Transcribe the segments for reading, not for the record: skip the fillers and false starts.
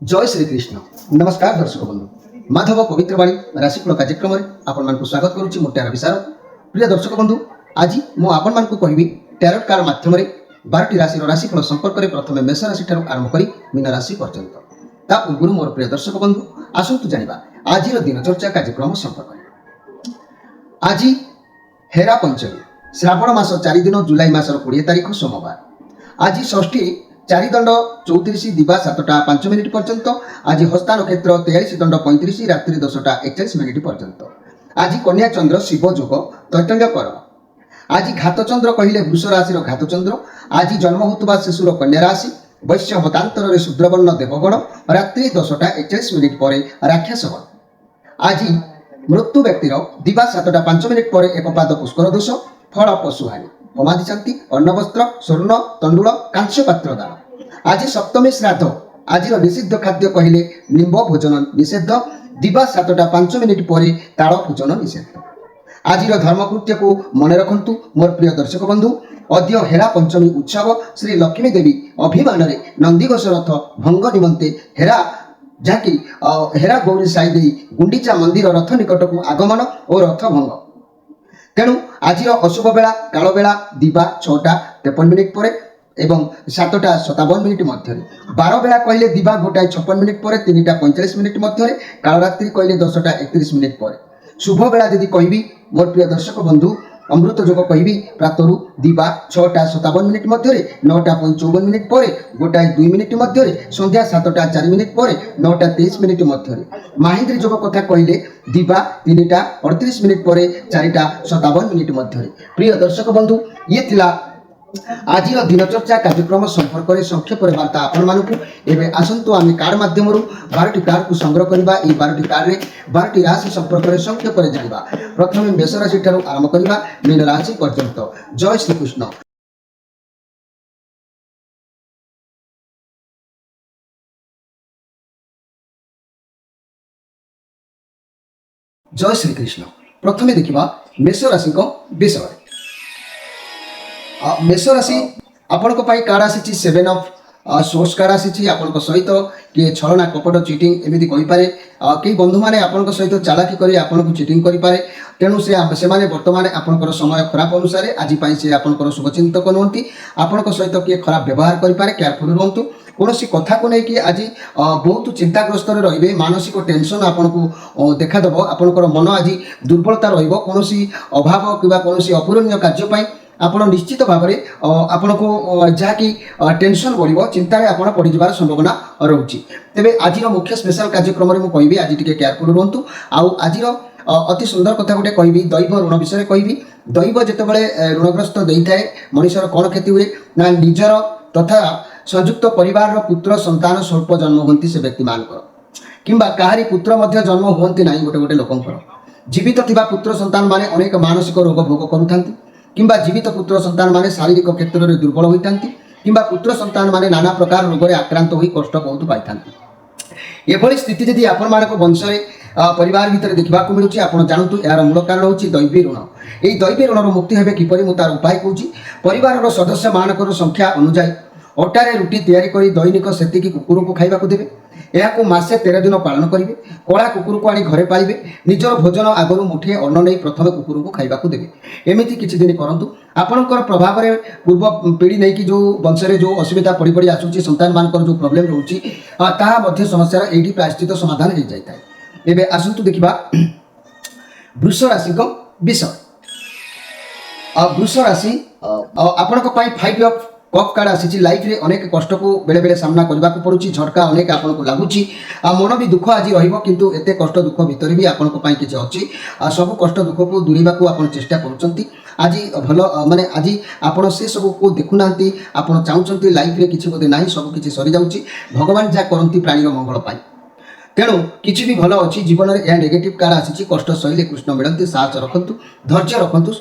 जय श्रीकृष्ण। नमस्कार दर्शक बंधु, माधव पवित्र बाणी राशिफल कार्यक्रम में आपण स्वागत करुच्ची मो टैरो विशार। प्रिय दर्शक बंधु, आज मुझे कहबी टैरोट कार्ड माध्यम 12टी राशि राशिफल संपर्क में प्रथम मेष राशि ठार आरंभ कर मीन राशि पर्यंत। ता पूर्व मोर प्रिय दर्शक बंधु, आसतु जानिबा आज दिनचर्चा कार्यक्रम संपर्क। आज हेरा पंचमी, श्रावण मास 4 दिन, जुलाई मासर 20 तारीख सोमवार। आज षष्ठी, चारिदंड 34 दिवा 7टा 5 मिनिट पर्यंत। आज हस्ता नक्षत्र 43 दंड 35 रात्रि 10टा 41 मिनिट पर्यंत। आज कन्या चंद्र शिव जोग तैतल्य कर। आज घातचंद्र कहले वृष राशि घातचंद्र। आज जन्म होता शिशुर कन्या राशि। वैश्य मतांतर शूद्रवर्ण देवगण। रात्रि 10टा 41 मिनिट पर राक्षसगण। आज मृत्यु व्यक्तिर दिवा 7टा 5 मिनिट पर एक पाद पुष्कर दोष। फल पशुहानी, होमादि शांति, अन्न वस्त्र, स्वर्ण तंडुल, कांस्य पात्र दान। आज सप्तमी श्राद्ध। आज निषिद्ध खाद्य कहले निम्ब भोजन निषेध। दिवा 7टा 5 मिनिट पर ताड़ भोजन निषेध। आज धर्मकृत्य को मन रखु मोर प्रिय दर्शक बंधु। अद्य हेरा पंचमी उत्सव। श्री लक्ष्मी देवी अभिमान नंदीघोष रथ भंग निमंते हेरा जहाँकि हेरा गौरी साई दे गुंडीचा मंदिर रथ निकट को आगमन और रथ भंग। तेणु आज अशुभ बेला काल बेला दिवा 6टा 53 मिनिट पर एवं 7टा 57 मिनिट मध्य। 12 बेला कहले दिवा 2टा 56 मिनिट पर 3टा 45 मिनिट मध्य। काल रात्रि कहले 10टा 31 मिनिट पर। शुभ बेला यदि कहबी मोर प्रिय दर्शक बंधु, अमृत जोग कहबी प्रातरु दिवा 6टा 57 मिनिट मध्य, 9टा 54 मिनिट पर, 1टा 2 मिनिट मध्य, संध्या 7टा 4 मिनिट पर, 9टा 23 मिनिट मध्य। माहिंद्री जोग कथा कहले दिवा 3टा 38 मिनिट पर, 4टा 57 मिनिट मध्य। प्रिय दर्शक बंधु, ये थिला आज दिनचर्चा कार्यक्रम संपर्क में संक्षेप वार्ता आपण मानकु। एवं आसतु आम कार्ड माध्यम 12टी कार्ड को संग्रह करवा। 12टी कार्ड में 12टी राशि संपर्क में संक्षेप जाना। प्रथम मेष राशि ठार आरंभ करवा मीन राशि पर्यंत। जय श्रीकृष्ण। जय श्रीकृष्ण। प्रथम देखा मेष राशि विषय। मेष राशि आपण कार्ड आसी 7 ऑफ सोर्स कार्ड आसी। आपण सहित किए छलना कपट चिटिंग एमती कहीपे। कई बंधु मैंने आपण सहित चालाकी कर आपको चिटिंग करें। तेणु से बर्तमान आपंकर समय खराब अनुसार आज से आपंकर शुभचिंतक नुहति। आपण सहित किए खराब व्यवहार करें, केयरफुल रुहतु। कौन कथा को लेकिन आज बहुत चिंताग्रस्त रही। मानसिक टेंशन आपको देखादेव। आपंकर मन आज दुर्बलता रौन अभाव कि कौन अपूरणीय कार्यपाई आपण निश्चित भाव में आपण को जहाँकि टेंशन बढ़ चिंतार आप पड़ार संभावना रोचे। तेरे आज मुख्य स्पेशल कार्यक्रम में मुझे आज टी केयरफुल रुहतु। आज अति सुंदर कथा गोटे कहि दैव ऋण विषय कहि। दैव जितेबाला ऋणग्रस्त दे थाए मनुष्यर कौन क्षति हुए ना निजर तथा संयुक्त परिवार पुत्र संतान स्वल्प जन्म होती से व्यक्ति मान किंबा कहारी पुत्र मध्य जन्म होती ना गोटे गोटे लोकंर। जीवित थिबा पुत्र संतान माने अनेक मानसिक रोग भोग करूथांती किंबा जीवित पुत्र संतान माने शारीरिक क्षेत्र में दुर्बल होइथांती किंबा पुत्र संतान माने नाना प्रकार रोग में आक्रांत होई कष्ट बहुत पाइथांती। एभली स्थिति यदि आपण मानक वंश परिवार भितर देखा मिलूँ आप जानतु यार मूल कारण हूँ दैवी ऋण। यही दैवी ऋण मुक्ति हेबे किपरि मु तार उपाय कहूँ। परिवार सदस्य मानकर संख्या अनुसार अटारे रुटी तैयारी करी दैनिक सेतिकी कुकुर को खाइबा देवे। यह मासे 13 दिन पालन करेंगे। कला कुकुर को आनी घरे पालिबे। निजर भोजन आगु मुठे अन्न नहीं प्रथम कुकुर को खाइबा देवे। एमती किछि दिन करंतु। आपणकर प्रभाव में पूर्व पीढ़ी नहीं कि जो वंश में जो असुविधा पड़ी पड़ी आसूची संतान मानकर जो प्रोब्लेम रोची ताहा मध्य समस्या एठी प्रायश्चित समाधान हो जाए। एबे आसंतु देखिबा वृष राशि विषय। वृष राशि आपणक 5 ऑफ कप कार्ड आसी। लाइफ रे अनेक कष्ट को बेले बेले सामना करने को पड़ुछि। झटका अनेक आपन को लगुछि। मन भी दुख आज रहिबो किंतु एते कष्ट दुख भितर भी आपन को पई किछि अछि। सब कष्ट दुख को दूरेबा को आपन चेष्टा करूछंती। आज भल माने आज आपन से सब को देखुनांती। आपन चाहुछंती लाइफ रे किछि बोधे नाही, सब किछि सरी जाउछि। भगवान जा करंती प्राणी रो मंगल पाई। तेणु किसी भी भल अच्छी जीवन में यह नेगेटिव कार्ड आसी। कष्ट सहिले कृष्ण मिलती। साहस रखु, धैर्य रखु।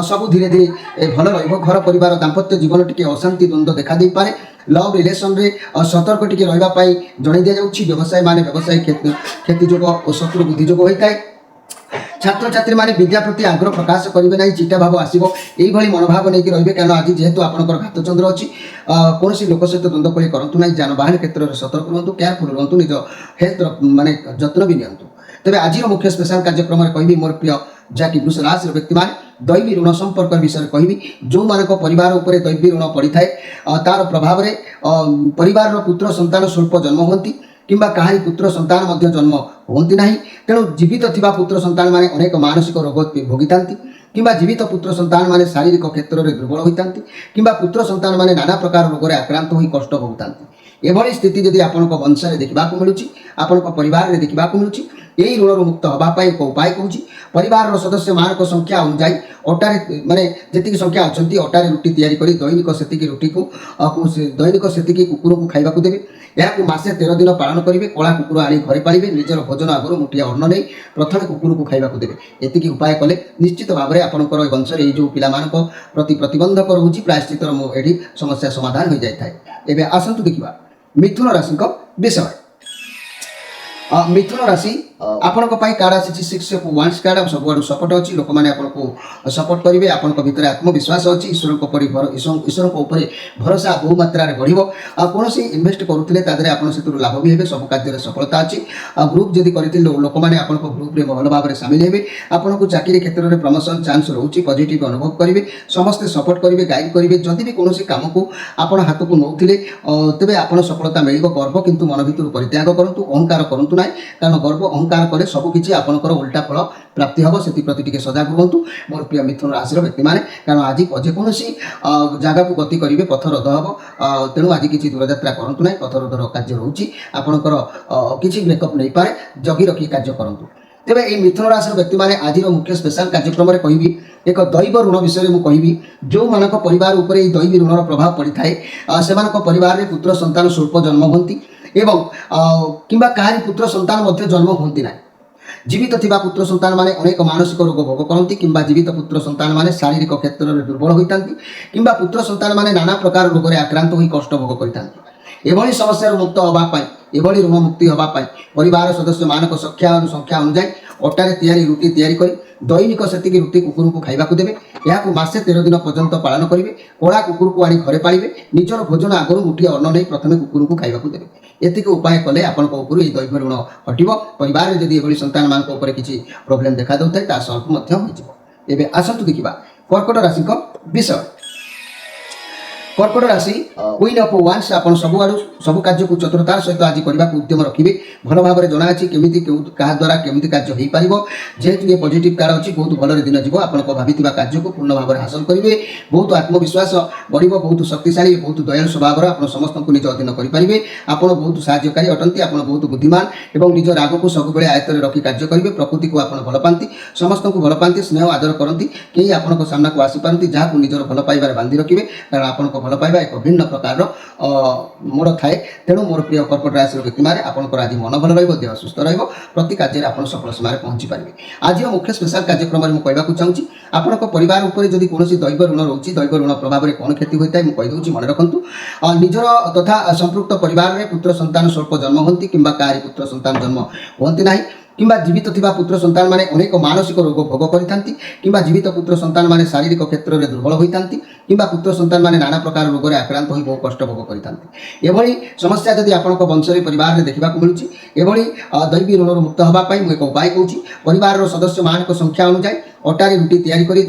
सब धीरे धीरे भल घर परिवार दाम्पत्य जीवन टी अशांति द्वंद्व देखा दे पारे। लव रिलेशन रे सतर्क टी रही जन दि जाऊँगी। व्यवसाय माने व्यवसाय क्षति जोग और शत्रु बुद्धि जोग होता है। ଛାତ୍ରଛାତ୍ରୀ ମାନେ ବିଦ୍ୟା ପ୍ରତି ଆଗ୍ରହ ପ୍ରକାଶ କରିବେ ନାହିଁ, ଚିଟା ଭାବ ଆସିବ, ଏଇଭଳି ମନୋଭାବ ନେଇକି ରହିବେ। କାରଣ ଆଜି ଯେହେତୁ ଆପଣଙ୍କର ଘାତଚନ୍ଦ୍ର ଅଛି, କୌଣସି ଲୋକ ସହିତ ଦ୍ୱନ୍ଦ୍ୱ କରି କରନ୍ତୁ ନାହିଁ। ଯାନବାହନ କ୍ଷେତ୍ରରେ ସତର୍କ ରୁହନ୍ତୁ, କେୟାରଫୁଲ୍ ରୁହନ୍ତୁ, ନିଜ ହେଲ୍ଥର ମାନେ ଯତ୍ନ ବି ନିଅନ୍ତୁ। ତେବେ ଆଜିର ମୁଖ୍ୟ ସ୍ପେଶାଲ କାର୍ଯ୍ୟକ୍ରମରେ କହିବି ମୋର ପ୍ରିୟ ଯାହାକି ବୃଷ ରାଶିର ବ୍ୟକ୍ତିମାନେ ଦୈବୀ ଋଣ ସମ୍ପର୍କ ବିଷୟରେ କହିବି। ଯେଉଁମାନଙ୍କ ପରିବାର ଉପରେ ଦୈବୀ ଋଣ ପଡ଼ିଥାଏ, ତାର ପ୍ରଭାବରେ ପରିବାରର ପୁତ୍ର ସନ୍ତାନ ସ୍ୱଳ୍ପ ଜନ୍ମ ହୁଅନ୍ତି କିମ୍ବା କାହାରି ପୁତ୍ର ସନ୍ତାନ ମଧ୍ୟ ଜନ୍ମ ହୁଅନ୍ତି ନାହିଁ। ତେଣୁ ଜୀବିତ ଥିବା ପୁତ୍ର ସନ୍ତାନ ମାନେ ଅନେକ ମାନସିକ ରୋଗ ଭୋଗିଥାନ୍ତି କିମ୍ବା ଜୀବିତ ପୁତ୍ର ସନ୍ତାନ ମାନେ ଶାରୀରିକ କ୍ଷେତ୍ରରେ ଦୁର୍ବଳ ହୋଇଥାନ୍ତି କିମ୍ବା ପୁତ୍ର ସନ୍ତାନ ମାନେ ନାନା ପ୍ରକାର ରୋଗରେ ଆକ୍ରାନ୍ତ ହୋଇ କଷ୍ଟ ଭୋଗୁଥାନ୍ତି। ଏଭଳି ସ୍ଥିତି ଯଦି ଆପଣଙ୍କ ବଂଶରେ ଦେଖିବାକୁ ମିଳୁଛି, ଆପଣଙ୍କ ପରିବାରରେ ଦେଖିବାକୁ ମିଳୁଛି, ଏହି ଋଣରୁ ମୁକ୍ତ ହେବା ପାଇଁ ଏକ ଉପାୟ କହୁଛି। ପରିବାରର ସଦସ୍ୟମାନଙ୍କ ସଂଖ୍ୟା ଅନୁଯାୟୀ ଅଟାରେ ମାନେ ଯେତିକି ସଂଖ୍ୟା ଅଛନ୍ତି, ଅଟାରେ ରୁଟି ତିଆରି କରି ଦୈନିକ ସେତିକି ରୁଟିକୁ ଦୈନିକ ସେତିକି କୁକୁରକୁ ଖାଇବାକୁ ଦେବେ। ଏହାକୁ ମାସେ 13 ଦିନ ପାଳନ କରିବେ। କଳା କୁକୁର ଆଣି ଘରେ ପାଳିବେ। ନିଜର ଭୋଜନ ଆଗରୁ ମୁଠିଏ ଅନ୍ନ ନେଇ ପ୍ରଥମେ କୁକୁରକୁ ଖାଇବାକୁ ଦେବେ। ଏତିକି ଉପାୟ କଲେ ନିଶ୍ଚିତ ଭାବରେ ଆପଣଙ୍କର ଏ ବଂଶରେ ଏଇ ଯେଉଁ ପିଲାମାନଙ୍କ ପ୍ରତି ପ୍ରତିବନ୍ଧକ ରହୁଛି, ପ୍ରାୟଶ୍ଚିତର ଏଠି ସମସ୍ୟା ସମାଧାନ ହୋଇଯାଇଥାଏ। ଏବେ ଆସନ୍ତୁ ଦେଖିବା ମିଥୁନ ରାଶିଙ୍କ ବିଷୟ। ମିଥୁନ ରାଶି ଆପଣଙ୍କ ପାଇଁ କାର୍ଡ ଆସିଛି 6 ଅଫ୍ ୱାଣ୍ଡସ୍ କାର୍ଡ। ସବୁଆଡ଼ୁ ସପୋର୍ଟ ଅଛି, ଲୋକମାନେ ଆପଣଙ୍କୁ ସପୋର୍ଟ କରିବେ, ଆପଣଙ୍କ ଭିତରେ ଆତ୍ମବିଶ୍ୱାସ ଅଛି, ଈଶ୍ୱରଙ୍କ ଉପରେ ଭରସା ବହୁ ମାତ୍ରାରେ ବଢ଼ିବ। କୌଣସି ଇନଭେଷ୍ଟ କରୁଥିଲେ ତା ଦେହରେ ଆପଣ ସେଥିରୁ ଲାଭ ବି ହେବେ। ସବୁ କାର୍ଯ୍ୟରେ ସଫଳତା ଅଛି। ଗ୍ରୁପ୍ ଯଦି କରିଥିଲେ ଲୋକମାନେ ଆପଣଙ୍କ ଗ୍ରୁପ୍ରେ ଭଲ ଭାବରେ ସାମିଲ ହେବେ। ଆପଣଙ୍କୁ ଚାକିରି କ୍ଷେତ୍ରରେ ପ୍ରମୋସନ୍ ଚାନ୍ସ ରହୁଛି, ପଜିଟିଭ୍ ଅନୁଭବ କରିବେ, ସମସ୍ତେ ସପୋର୍ଟ କରିବେ, ଗାଇଡ୍ କରିବେ। ଯଦି ବି କୌଣସି କାମକୁ ଆପଣ ହାତକୁ ନେଉଥିଲେ ତେବେ ଆପଣ ସଫଳତା ମିଳିବ। ଗର୍ବ କିନ୍ତୁ ମନ ଭିତରୁ ପରିତ୍ୟାଗ କରନ୍ତୁ, ଅହଙ୍କାର କରନ୍ତୁ ନାହିଁ, କାରଣ ଗର୍ବ ଅହଙ୍କାର କଲେ ସବୁକିଛି ଆପଣଙ୍କର ଉଲ୍ଟା ଫଳ ପ୍ରାପ୍ତି ହେବ। ସେଥିପ୍ରତି ଟିକେ ସଜାଗ ରୁହନ୍ତୁ ମୋର ପ୍ରିୟ ମିଥୁନ ରାଶିର ବ୍ୟକ୍ତିମାନେ। କାରଣ ଆଜି ଯେକୌଣସି ଜାଗାକୁ ଗତି କରିବେ ପଥରୋଧ ହେବ, ତେଣୁ ଆଜି କିଛି ଦୂରଯାତ୍ରା କରନ୍ତୁ ନାହିଁ। ପଥରୋଧର କାର୍ଯ୍ୟ ରହୁଛି, ଆପଣଙ୍କର କିଛି ବ୍ରେକଅପ୍ ନେଇପାରେ, ଜଗି ରଖି କାର୍ଯ୍ୟ କରନ୍ତୁ। ତେବେ এই ମିଥୁନ ରାଶିର ବ୍ୟକ୍ତିମାନେ ଆଜିର ମୁଖ୍ୟ ସ୍ପେଶାଲ କାର୍ଯ୍ୟକ୍ରମରେ କହିବି ଏକ ଦୈବ ଋଣ ବିଷୟରେ ମୁଁ କହିବି। ଯେଉଁମାନଙ୍କ ପରିବାର ଉପରେ ଏହି ଦୈବୀ ଋଣର ପ୍ରଭାବ ପଡ଼ିଥାଏ, ସେମାନଙ୍କ ପରିବାରରେ ପୁତ୍ର ସନ୍ତାନ ସ୍ୱଳ୍ପ ଜନ୍ମ ହୁଅନ୍ତି ଏବଂ କିମ୍ବା କାହାରି ପୁତ୍ର ସନ୍ତାନ ମଧ୍ୟ ଜନ୍ମ ହୁଅନ୍ତି ନାହିଁ। ଜୀବିତ ଥିବା ପୁତ୍ର ସନ୍ତାନ ମାନେ ଅନେକ ମାନସିକ ରୋଗ ଭୋଗ କରନ୍ତି କିମ୍ବା ଜୀବିତ ପୁତ୍ର ସନ୍ତାନ ମାନେ ଶାରୀରିକ କ୍ଷେତ୍ରରେ ଦୁର୍ବଳ ହୋଇଥାନ୍ତି କିମ୍ବା ପୁତ୍ର ସନ୍ତାନ ମାନେ ନାନା ପ୍ରକାର ରୋଗରେ ଆକ୍ରାନ୍ତ ହୋଇ କଷ୍ଟ ଭୋଗ କରିଥାନ୍ତି। ଏଭଳି ସମସ୍ୟାରୁ ମୁକ୍ତ ହେବା ପାଇଁ, ଏଭଳି ଋଣ ମୁକ୍ତି ହେବା ପାଇଁ ପରିବାର ସଦସ୍ୟମାନଙ୍କ ସଂଖ୍ୟା ଅନୁଯାୟୀ ଅଟାରେ ତିଆରି ରୁଟି ତିଆରି କରି ଦୈନିକ ସେତିକି ରୁଟି କୁକୁରକୁ ଖାଇବାକୁ ଦେବେ। ଏହାକୁ ମାସେ 13 ଦିନ ପର୍ଯ୍ୟନ୍ତ ପାଳନ କରିବେ। କଳା କୁକୁରକୁ ଆଣି ଘରେ ପାଳିବେ। ନିଜର ଭୋଜନ ଆଗରୁ ମୁଠିଏ ଅନ୍ନ ନେଇ ପ୍ରଥମେ କୁକୁରକୁ ଖାଇବାକୁ ଦେବେ। ଏତିକି ଉପାୟ କଲେ ଆପଣଙ୍କ ଉପରୁ ଏହି ଦୈବ ଋଣ ହଟିବ। ପରିବାରରେ ଯଦି ଏଭଳି ସନ୍ତାନମାନଙ୍କ ଉପରେ କିଛି ପ୍ରୋବ୍ଲେମ୍ ଦେଖାଦେଉଥାଏ ତାହା ସଲ୍ଭ ମଧ୍ୟ ହୋଇଯିବ। ଏବେ ଆସନ୍ତୁ ଦେଖିବା କର୍କଟ ରାଶିଙ୍କ ବିଷୟ। কর্কট রাশি কুইন অফ ওয়ান্স ଆପଣ ସବୁଆଡ଼ୁ ସବୁ କାର୍ଯ୍ୟକୁ ଚତୁରତାର ସହିତ ଆଜି କରିବାକୁ ଉଦ୍ୟମ ରଖିବେ। ଭଲ ଭାବରେ ଜଣାଅଛି କେମିତି କାହା ଦ୍ୱାରା କେମିତି କାର୍ଯ୍ୟ ହୋଇପାରିବ। ଯେହେତୁ ଏ ପଜିଟିଭ୍ କାର୍ଡ ଅଛି, ବହୁତ ଭଲରେ ଦିନ ଯିବ। ଆପଣଙ୍କ ଭାବିଥିବା କାର୍ଯ୍ୟକୁ ପୂର୍ଣ୍ଣ ଭାବରେ ହାସଲ କରିବେ। ବହୁତ ଆତ୍ମବିଶ୍ୱାସ ବଢ଼ିବ, ବହୁତ ଶକ୍ତିଶାଳୀ, ବହୁତ ଦୟାଳୁ ସ୍ୱଭାବର ଆପଣ ସମସ୍ତଙ୍କୁ ନିଜ ଅଧୀନ କରିପାରିବେ। ଆପଣ ବହୁତ ସାହାଯ୍ୟକାରୀ ଅଟନ୍ତି, ଆପଣ ବହୁତ ବୁଦ୍ଧିମାନ ଏବଂ ନିଜ ରାଗକୁ ସବୁବେଳେ ଆୟତ୍ତରେ ରଖି କାର୍ଯ୍ୟ କରିବେ। ପ୍ରକୃତିକୁ ଆପଣ ଭଲ ପାଆନ୍ତି, ସମସ୍ତଙ୍କୁ ଭଲ ପାଆନ୍ତି, ସ୍ନେହ ଆଦର କରନ୍ତି। କେହି ଆପଣଙ୍କ ସାମ୍ନାକୁ ଆସିପାରନ୍ତି ଯାହାକୁ ନିଜର ଭଲ ପାଇବାରେ ବାନ୍ଧି ରଖିବେ, କାରଣ ଆପଣଙ୍କ ଭଲ ପାଇବା ଏକ ଭିନ୍ନ ପ୍ରକାରର ମୋଡ଼ ଥାଏ। ତେଣୁ ମୋର ପ୍ରିୟ କର୍କଟ ରାଶିର ବ୍ୟକ୍ତିମାନେ ଆପଣଙ୍କର ଆଜି ମନ ଭଲ ରହିବ, ଦେହ ସୁସ୍ଥ ରହିବ, ପ୍ରତି କାର୍ଯ୍ୟରେ ଆପଣ ସଫଳ ସୀମାରେ ପହଞ୍ଚି ପାରିବେ। ଆଜିର ମୁଖ୍ୟ ସ୍ପେଶାଲ କାର୍ଯ୍ୟକ୍ରମରେ ମୁଁ କହିବାକୁ ଚାହୁଁଛି, ଆପଣଙ୍କ ପରିବାର ଉପରେ ଯଦି କୌଣସି ଦୈବ ଋଣ ରହୁଛି, ଦୈବ ଋଣ ପ୍ରଭାବରେ କ'ଣ କ୍ଷତି ହୋଇଥାଏ ମୁଁ କହିଦେଉଛି, ମନେ ରଖନ୍ତୁ। ନିଜର ତଥା ସମ୍ପୃକ୍ତ ପରିବାରରେ ପୁତ୍ର ସନ୍ତାନ ସ୍ୱଳ୍ପ ଜନ୍ମ ହୁଅନ୍ତି କିମ୍ବା କାହାରି ପୁତ୍ର ସନ୍ତାନ ଜନ୍ମ ହୁଅନ୍ତି ନାହିଁ କିମ୍ବା ଜୀବିତ ଥିବା ପୁତ୍ର ସନ୍ତାନ ମାନେ ଅନେକ ମାନସିକ ରୋଗ ଭୋଗ କରିଥାନ୍ତି କିମ୍ବା ଜୀବିତ ପୁତ୍ର ସନ୍ତାନ ମାନେ ଶାରୀରିକ କ୍ଷେତ୍ରରେ ଦୁର୍ବଳ ହୋଇଥାନ୍ତି କିମ୍ବା ପୁତ୍ର ସନ୍ତାନ ମାନେ ନାନା ପ୍ରକାର ରୋଗରେ ଆକ୍ରାନ୍ତ ହୋଇ ବହୁ କଷ୍ଟ ଭୋଗ କରିଥାନ୍ତି। ଏଭଳି ସମସ୍ୟା ଯଦି ଆପଣଙ୍କ ବଂଶରେ ପରିବାରରେ ଦେଖିବାକୁ ମିଳୁଛି, ଏଭଳି ଦୈବୀ ଋଣରୁ ମୁକ୍ତ ହେବା ପାଇଁ ମୁଁ ଏକ ଉପାୟ କହୁଛି। ପରିବାରର ସଦସ୍ୟମାନଙ୍କ ସଂଖ୍ୟା ଅନୁଯାୟୀ ଅଟାରେ ରୁଟି ତିଆରି କରି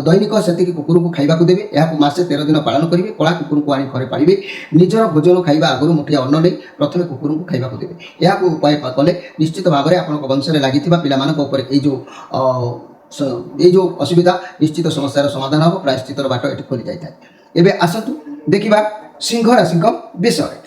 ଦୈନିକ ସେତିକି କୁକୁରକୁ ଖାଇବାକୁ ଦେବେ। ଏହାକୁ ମାସେ 13 ଦିନ ପାଳନ କରିବେ। କଳା କୁକୁରକୁ ଆଣି ଘରେ ପାଳିବେ। ନିଜର ଭୋଜନ ଖାଇବା ଆଗରୁ ମୁଠିଏ ଅନ୍ନ ନେଇ ପ୍ରଥମେ କୁକୁରକୁ ଖାଇବାକୁ ଦେବେ। ଏହାକୁ ଉପାୟ କଲେ ନିଶ୍ଚିତ ଭାବରେ ଆପଣଙ୍କ ବଂଶରେ ଲାଗିଥିବା ପିଲାମାନଙ୍କ ଉପରେ ଏଇ ଯେଉଁ ଅସୁବିଧା ନିଶ୍ଚିତ ସମସ୍ୟାର ସମାଧାନ ହେବ। ପ୍ରାୟଶ୍ଚିତର ବାଟ ଏଠି ଖୋଲି ଯାଇଥାଏ। ଏବେ ଆସନ୍ତୁ ଦେଖିବା ସିଂହ ରାଶିଙ୍କ ବିଷୟରେ।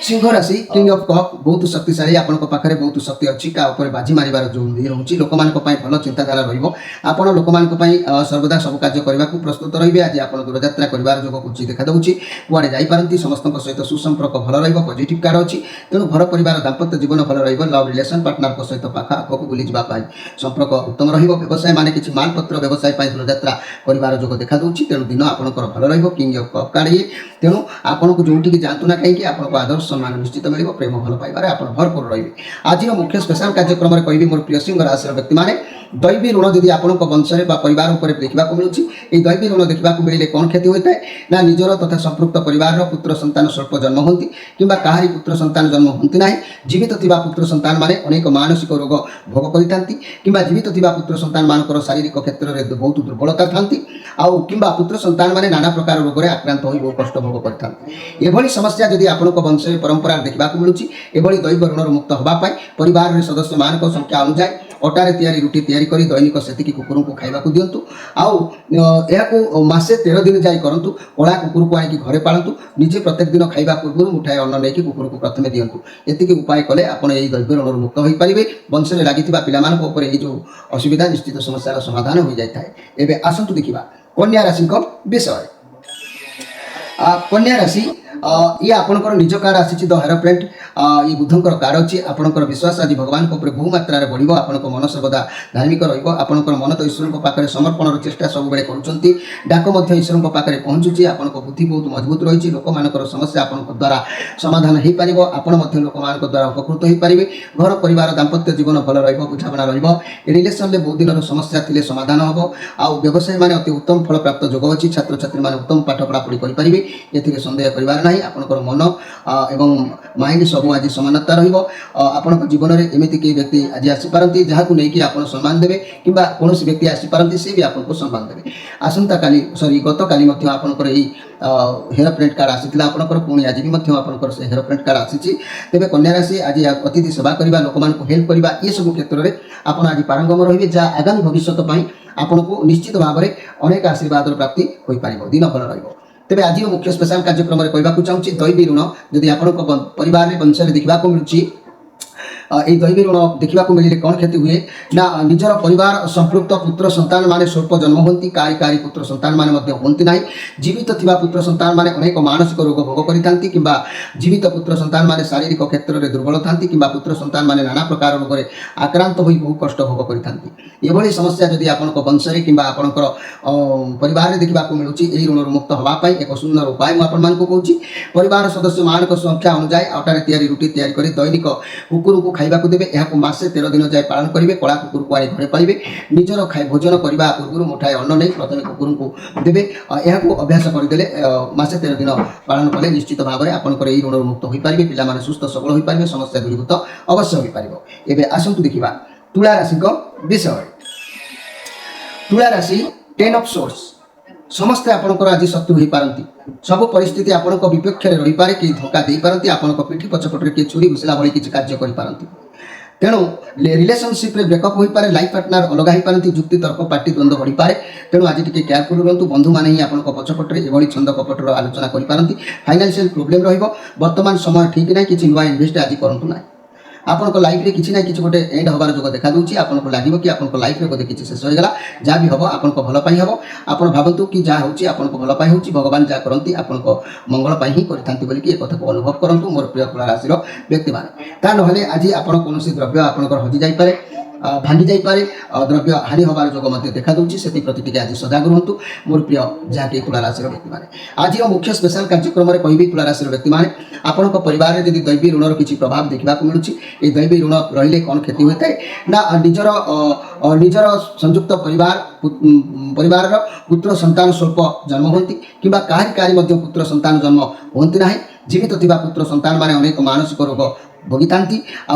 ସିଂହ ରାଶି କିଙ୍ଗ ଅଫ୍ କପ୍, ବହୁତ ଶକ୍ତିଶାଳୀ। ଆପଣଙ୍କ ପାଖରେ ବହୁତ ଶକ୍ତି ଅଛି। କାହା ଉପରେ ବାଜି ମାରିବାର ଯେଉଁ ରହୁଛି, ଲୋକମାନଙ୍କ ପାଇଁ ଭଲ ଚିନ୍ତାଧାରା ରହିବ। ଆପଣ ଲୋକମାନଙ୍କ ପାଇଁ ସର୍ବଦା ସବୁ କାର୍ଯ୍ୟ କରିବାକୁ ପ୍ରସ୍ତୁତ ରହିବେ। ଆଜି ଆପଣ ଦୂରଯାତ୍ରା କରିବାର ଯୋଗ କୁଚି ଦେଖାଦେଉଛି। କୁଆଡ଼େ ଯାଇପାରନ୍ତି, ସମସ୍ତଙ୍କ ସହିତ ସୁସମ୍ପର୍କ ଭଲ ରହିବ, ପଜିଟିଭ୍ କାର୍ଡ ଅଛି। ତେଣୁ ଘର ପରିବାର ଦାମ୍ପତ୍ୟ ଜୀବନ ଭଲ ରହିବ। ଲଭ୍ ରିଲେସନ୍ ପାର୍ଟନରଙ୍କ ସହିତ ପାଖ ଆଗକୁ ବୁଲିଯିବା ପାଇଁ ସମ୍ପର୍କ ଉତ୍ତମ ରହିବ। ବ୍ୟବସାୟ ମାନେ କିଛି ମାଲପତ୍ର ବ୍ୟବସାୟ ପାଇଁ ଦୂରଯାତ୍ରା କରିବାର ଯୋଗ ଦେଖାଦେଉଛି। ତେଣୁ ଦିନ ଆପଣଙ୍କର ଭଲ ରହିବ। କିଙ୍ଗ ଅଫ୍ କପ୍ କାର୍ଡ ଇଏ, ତେଣୁ ଆପଣଙ୍କୁ ଯେଉଁଠିକି ଯାଆନ୍ତୁ ନା କାହିଁକି ଆପଣଙ୍କ ଆଦର୍ଶ सम्मान निश्चित मिल प्रेम भल पाइबार आप भरपूर रही। आज मुख्य स्पेशल कार्यक्रम में कहि मोर प्रिय सिंह राशि व्यक्ति मैंने दैवी ऋण जदि आपण वंशे परिवार उपर देखा मिलूँ ये दैवी ऋण देखा मिले कौन क्षति होता है ना निजर तथा संपृक्त परिवार पुत्र संतान स्वल्प जन्म होती कि कहारी पुत्र संतान जन्म होती ना जीवित थिबा पुत्र संतान माने अनेक मानसिक रोग भोग करती कि जीवित थिबा पुत्र संतान मानकर शारीरिक क्षेत्र में बहुत दुर्बलता थांती आउ कि पुत्र संतान माने नाना प्रकार रोग में आक्रांत हो बहुत कष्ट भोग करते समस्या जदि आपण वंश परंपरा देखा मिलूँ एभली दैव ऋण मुक्त होगापाई परिवार सदस्य मान संख्या अनुसार अटारे तैयारी रुटी तैयारी करी दैनिक सेतिकी कुकुर को खाइबाकू दिंतु आउ मासे 13 दिन जाई करंतु कड़ा कुकुर को आनिकी घरे पालतु निजे प्रत्येक दिन खाइबा पूर्व मुठाए अन्न लेकिन कुकुर को प्रथमे दिंतु एतिकी उपाय कले आपण एई दैव ऋण मुक्त होई परिबे वंश में लागिथिबा पिलामान को ऊपर एई जो असुविधा निश्चित समस्या समाधान हो जाय थाए। एबे आसंतु देखिबा कन्या राशि को विषय। कन्या राशि ये आपंकर निज कार्ड आसी द हेरोप्लेंट ये बुधंकर कार्ड अच्छी आपंकर विश्वास आज भगवान बहु मात्रा बढ़ो आप मन सर्वदा धार्मिक रहा मन तो ईश्वर पाखे समर्पण चेष्टा सब बेले करुँच डाक ईश्वर पाखे पहुँचुची आप बुद्धि बहुत मजबूत रही लोक मान समस्या आप द्वारा समाधान हो पार आप लोक मान द्वारा उपकृत हो पारे घर परिवार दाम्पत्य जीवन भल रुझाणा रिलेसन में बहुत दिन समस्या थी समाधान हम आउ व्यवसायी मैंने अति उत्तम फल प्राप्त जोग अच्छी छात्र छात्री मैंने उत्तम पाठ पढ़ापढ़ी करेंगे ये सन्देह कर ना आपंकर मन एवं माइंड सब आज समानता रहा जीवन में एमती कई व्यक्ति आज आसीपारती जहाँ को लेकिन आप सम्मान देवे कि कौन व्यक्ति आसीपारती सी भी आपको सम्मान देवे। आसंता काली सॉरी गत काली आपंकर हेयर प्रिंट कार्ड आसी आपंकर पुणी आज भी आपंकर से हेयर प्रिंट कार्ड आसी तेज कन्या राशि आज अतिथि सेवा करवा लोक मान हेल्प करवा ये सब क्षेत्र में आप आज पारंगम रही जहाँ आगामी भविष्य आपन को निश्चित भाव में अनेक आशीर्वाद प्राप्ति हो पार दिन भल रही। तेज आज मुख्य स्पेशल कार्यक्रम में कहना चाहूँगी दैवी ऋण जदि आप परिवार में वंश देखा मिलूँ दैवी ऋण देखा मिले कौन क्षति हुए ना निजर परिवार संपृक्त पुत्र संतान माने स्वल्प जन्म होती कारी पुत्र संतान माने होती ना जीवित थिबा पुत्र संतान माने अनेक मानसिक रोग भोग करती कि जीवित पुत्र संतान माने शारीरिक क्षेत्र में दुर्बल था कि पुत्र संतान माने नाना प्रकार रोग आक्रांत हो बहुत कष्ट भोग करती ये समस्या जदि आप वंश कि आपंकर परिवार में देखा मिलूँ यही ऋण मुक्त होगापाई एक सुंदर उपाय मुझे कहूँ परिवार सदस्य मान संख्या अनुसार अटारे तैयारी रुटी तैयारी कर दैनिक कुकुर को खाइबा देवे यहाँ मासे 13 दिन जाए पालन करेंगे कड़ा कुकुर को आनी घरे पाइबे निजर भोजन करने पूर्व मुठाए अन्न नहीं प्रथम कुकुर को देवे यहाँ अभ्यास करदे मासे 13 दिन पालन कले निश्चित भाव में आपंकर यही ऋण मुक्त हो पारे पिला सुस्थ सबल हो पारे समस्या दूरीभूत अवश्य हो पार। एवं आसतु देखा तुला राशि विषय। तुला राशि 10 ऑफ सोर्स समस्ते आपंकर आज शत्रु हो पारती सब परिस्थिति आपण विपक्ष में रही पारे कि धोखा दे पारती आपण पिठी पछपटे किए छुरी घुसला भाई किसी कार्य करपारती तेणु रिलेशनशिप ब्रेकअप हो पारे लाइफ पार्टनर अलग हो पारती जुक्ति तर्क पार्टी द्वंद्व बढ़ी पारे तेणु आज टी केयरफुल रुहतु बंधु मैंने ही आप पछपटे एभली छंद कपटर आलोचना करपारती फाइनान्शियल प्रोब्लेम वर्तमान समय ठीक ना कि नुआ इन्वेस्ट आज करूँ ना आपन लाइफ रे किसी ना किसी गोटे एंड हबार जोग देखा दूसरी आपको लगे कि आपन लाइफ रे बोधे किसी शेष होगा जहाँ भी हम आपन भल पाई हम आप भावतु कि जहाँ होपन भल पाई हो भगवान जहाँ करती आपन मंगल ही करते बोलिक एक कथा को अनुभव करूँ मोर प्रिय तुला राशि व्यक्ति मैंने ता ना आज आप द्रव्य आपंकर हजि जापे भांगी जापे द्रव्य हानि हबार जोग देखा दूसरी से प्रति आज सजग रुहतु मोर प्रिय जहाँकि तुला राशि व्यक्ति मैंने आज मुख्य स्पेशल कार्यक्रम में कहि तुला राशि व्यक्ति मैंने आपण परिवार में जब दैवी ऋणर किसी प्रभाव देखा मिलूँ ये दैवी ऋण रही कौन क्षति होता है ना निजर संयुक्त परिवार पुत्र संतान स्वल्प जन्म होती कि कहारी पुत्र संतान जन्म होती ना जीवित थिबा पुत्र संतान माने अनेक मानसिक रोग भोगिता कि